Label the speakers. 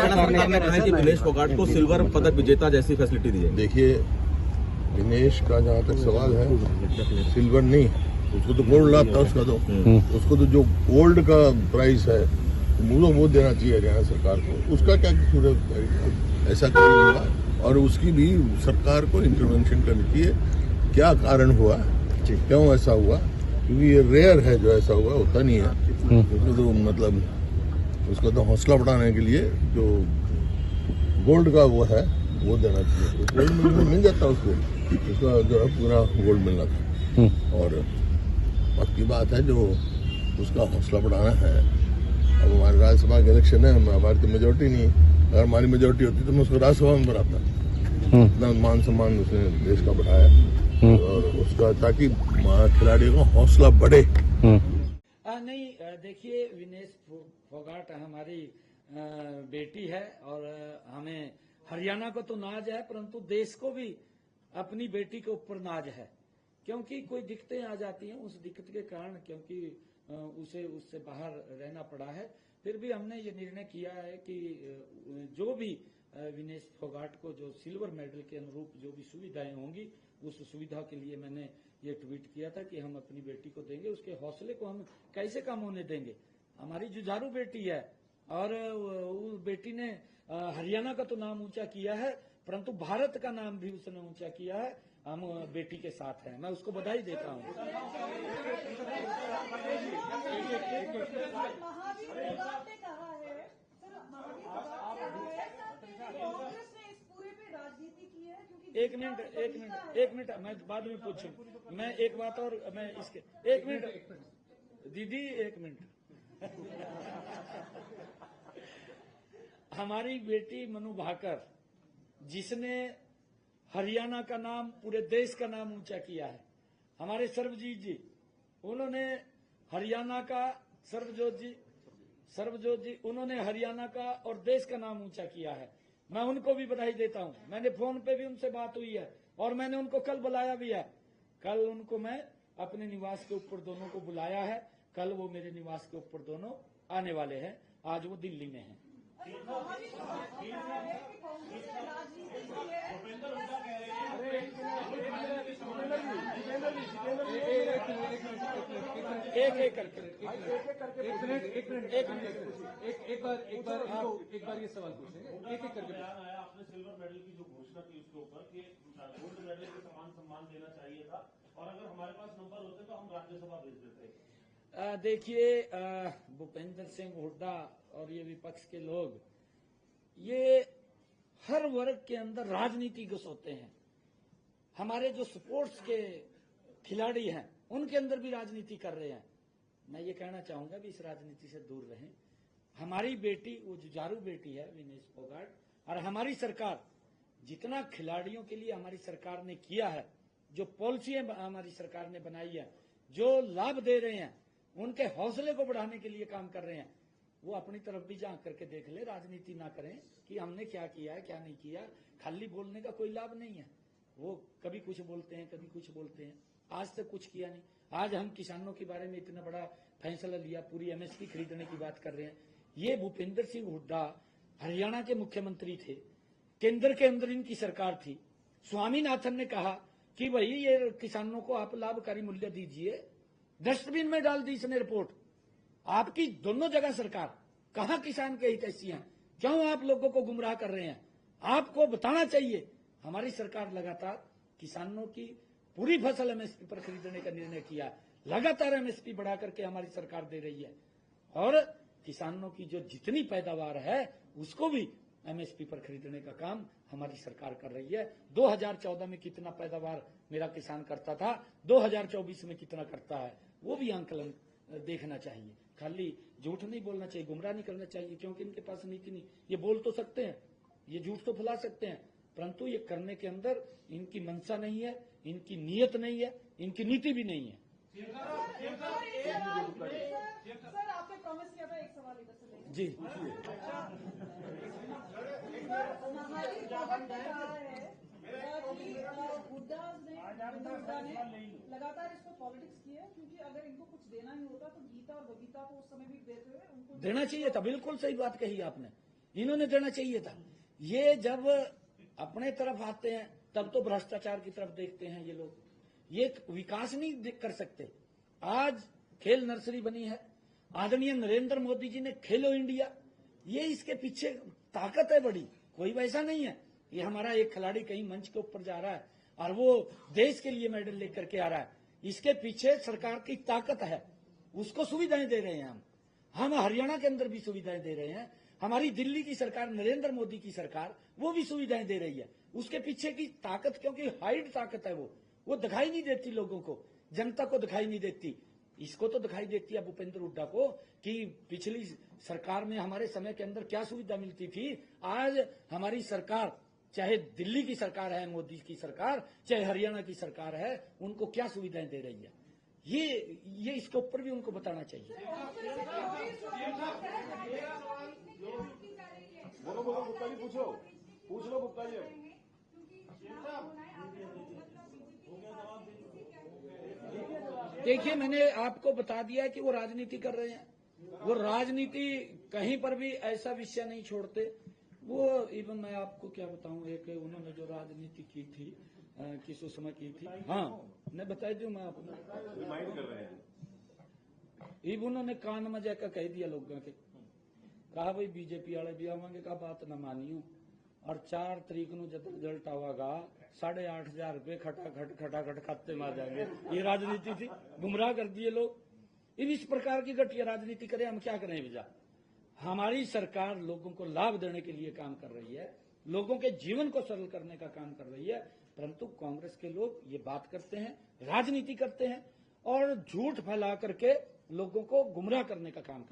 Speaker 1: सरकार ने कहा है कि विनेश फोगाट को सिल्वर पदक विजेता जैसी फैसिलिटी दी है।
Speaker 2: देखिए, विनेश का जहाँ तक सवाल है, सिल्वर नहीं है, उसको तो गोल्ड लाभ था उसका, तो उसको तो जो गोल्ड का प्राइस है वो देना चाहिए हरियाणा सरकार को। उसका क्या कसूर है? ऐसा कोई नहीं हुआ, और उसकी भी सरकार को इंटरवेंशन करनी चाहिए। क्या कारण हुआ, क्यों ऐसा हुआ, क्योंकि ये रेयर है जो ऐसा हुआ, होता नहीं है। उसको तो मतलब उसको तो हौसला बढ़ाने के लिए जो गोल्ड का वो है वो देना चाहिए। गोल्ड मिल जाता उसको, उसका जो है पूरा गोल्ड मिलना था। और बाकी बात है जो उसका हौसला बढ़ाना है। अब हमारे राज्यसभा के इलेक्शन है, हमारी तो मेजोरिटी नहीं है। अगर हमारी मेजोरिटी होती तो मैं उसको राज्यसभा में बनाता। इतना मान सम्मान उसने देश का बढ़ाया और उसका, ताकि खिलाड़ियों का हौसला बढ़े।
Speaker 3: नहीं, देखिए, विनेश फोगाट हमारी बेटी है और हमें हरियाणा को तो नाज है, परंतु देश को भी अपनी बेटी के ऊपर नाज है। क्योंकि कोई दिक्कतें आ जाती हैं, उस दिक्कत के कारण क्योंकि उसे उससे बाहर रहना पड़ा है, फिर भी हमने ये निर्णय किया है कि जो भी विनेश फोगाट को जो सिल्वर मेडल के अनुरूप जो भी सुविधाएं होंगी, उस सुविधा के लिए मैंने ये ट्वीट किया था कि हम अपनी बेटी को देंगे। उसके हौसले को हम कैसे कम होने देंगे? हमारी जुझारू बेटी है और उस बेटी ने हरियाणा का तो नाम ऊंचा किया है, परंतु भारत का नाम भी उसने ऊंचा किया है। हम बेटी के साथ हैं, मैं उसको बधाई देता हूँ। एक मिनट, मैं बाद में पूछूं। मैं एक बात और, मैं इसके एक मिनट दीदी, एक मिनट। हमारी बेटी मनु भाकर, जिसने हरियाणा का नाम, पूरे देश का नाम ऊंचा किया है, हमारे सर्वजीत जी, उन्होंने हरियाणा का, सर्वजोत जी, उन्होंने हरियाणा का और देश का नाम ऊंचा किया है। मैं उनको भी बधाई देता हूं। मैंने फोन पे भी उनसे बात हुई है और मैंने उनको कल बुलाया भी है। कल उनको मैं अपने निवास के ऊपर दोनों को बुलाया है। कल वो मेरे निवास के ऊपर दोनों आने वाले हैं। आज वो दिल्ली में हैं। एक करके
Speaker 4: एक बार ये सवाल पूछें, एक करके।
Speaker 5: आपने सिल्वर मेडल की जो घोषणा की उसके ऊपर कि गोल्ड मेडल के समान सम्मान देना चाहिए था, और अगर हमारे पास नंबर होते तो हम राज्यसभा भेज देते।
Speaker 3: देखिए, भूपेंद्र सिंह हुड्डा और ये विपक्ष के लोग, ये हर वर्ग के अंदर राजनीति घुसोते हैं। हमारे जो स्पोर्ट्स के खिलाड़ी हैं उनके अंदर भी राजनीति कर रहे हैं। मैं ये कहना चाहूंगा भी इस राजनीति से दूर रहें। हमारी बेटी, वो जुझारू बेटी है विनेश फोगाट, और हमारी सरकार जितना खिलाड़ियों के लिए हमारी सरकार ने किया है, जो पॉलिसियां हमारी सरकार ने बनाई है, जो लाभ दे रहे हैं, उनके हौसले को बढ़ाने के लिए काम कर रहे हैं। वो अपनी तरफ भी झांक करके देख ले, राजनीति ना करें कि हमने क्या किया है क्या नहीं किया। खाली बोलने का कोई लाभ नहीं है। वो कभी कुछ बोलते हैं, कभी कुछ बोलते हैं। आज तक कुछ किया नहीं। आज हम किसानों के बारे में इतना बड़ा फैसला लिया, पूरी एमएसपी खरीदने की बात कर रहे हैं। ये भूपेंद्र सिंह हुड्डा हरियाणा के मुख्यमंत्री थे, केंद्र के अंदर इनकी सरकार थी। स्वामीनाथन ने कहा कि भाई ये किसानों को आप लाभकारी मूल्य दीजिए, डस्टबिन में डाल दी इसने रिपोर्ट। आपकी दोनों जगह सरकार, कहां किसान के हितैषी हैं? क्यों आप लोगों को गुमराह कर रहे हैं? आपको बताना चाहिए। हमारी सरकार लगातार किसानों की पूरी फसल एमएसपी पर खरीदने का निर्णय किया। लगातार एमएसपी बढ़ा करके हमारी सरकार दे रही है और किसानों की जो जितनी पैदावार है उसको भी एमएसपी पर खरीदने का काम हमारी सरकार कर रही है। 2014 में कितना पैदावार मेरा किसान करता था, 2024 में कितना करता है, वो भी आंकलन देखना चाहिए। खाली झूठ नहीं बोलना चाहिए, गुमराह नहीं करना चाहिए, क्योंकि इनके पास नीति नहीं। ये बोल तो सकते हैं, ये झूठ तो फैला सकते हैं, परंतु ये करने के अंदर इनकी मंशा नहीं है, इनकी नीयत नहीं है, इनकी नीति भी नहीं है।
Speaker 6: सर, आपने प्रॉमिस किया था एक सवाल इधर से लेंगे।
Speaker 3: जी,
Speaker 6: हुड्डा ने लगातार इसको पॉलिटिक्स की है, क्योंकि अगर इनको कुछ देना ही होता तो गीता और बबीता को उस समय भी देते हुए उनको
Speaker 3: देना चाहिए था। बिल्कुल सही बात कही आपने। इन्होंने देना चाहिए था। ये जब अपने तरफ आते हैं तब तो भ्रष्टाचार की तरफ देखते हैं ये लोग, ये विकास नहीं कर सकते। आज खेल नर्सरी बनी है, आदरणीय नरेंद्र मोदी जी ने खेलो इंडिया, ये इसके पीछे ताकत है बड़ी, कोई वैसा नहीं है ये हमारा एक खिलाड़ी कहीं मंच के ऊपर जा रहा है और वो देश के लिए मेडल लेकर के आ रहा है, इसके पीछे सरकार की ताकत है, उसको सुविधाएं दे रहे हैं हम हरियाणा के अंदर भी सुविधाएं दे रहे हैं, हमारी दिल्ली की सरकार नरेंद्र मोदी की सरकार वो भी सुविधाएं दे रही है। उसके पीछे की ताकत, क्योंकि हाइड ताकत है, वो दिखाई नहीं देती लोगों को, जनता को दिखाई नहीं देती। इसको तो दिखाई देती है भूपेंद्र हुड्डा को कि पिछली सरकार में हमारे समय के अंदर क्या सुविधा मिलती थी। आज हमारी सरकार, चाहे दिल्ली की सरकार है मोदी की सरकार, चाहे हरियाणा की सरकार है, उनको क्या सुविधाएं दे रही है, ये इसके ऊपर भी उनको बताना चाहिए।
Speaker 4: बोलो बोलो गुप्ता जी, पूछ लो गुप्ता जी।
Speaker 3: देखिए, मैंने आपको बता दिया है कि वो राजनीति कर रहे हैं, वो राजनीति कहीं पर भी ऐसा विषय नहीं छोड़ते। वो इवन मैं आपको क्या बताऊं, एक उन्होंने जो राजनीति की थी किस समय की थी, हाँ मैं बता दूं, मैं आपको
Speaker 4: रिमाइंड कर रहे हैं।
Speaker 3: इवन उन्होंने कान में जाकर कह दिया लोगों के, कहा भाई बीजेपी वाले भी आवांगे, का बात न मानियो, और 4 तारीख को जब रिजल्ट आवागा 8,500 रुपए खटाखट खाते में आ जाएंगे। ये राजनीति थी, गुमराह कर दिए लोग। इस प्रकार की घटिया राजनीति करें, हम क्या करें भैया। हमारी सरकार लोगों को लाभ देने के लिए काम कर रही है, लोगों के जीवन को सरल करने का काम कर रही है, परंतु कांग्रेस के लोग ये बात करते हैं, राजनीति करते हैं और झूठ फैला करके लोगों को गुमराह करने का काम करते हैं।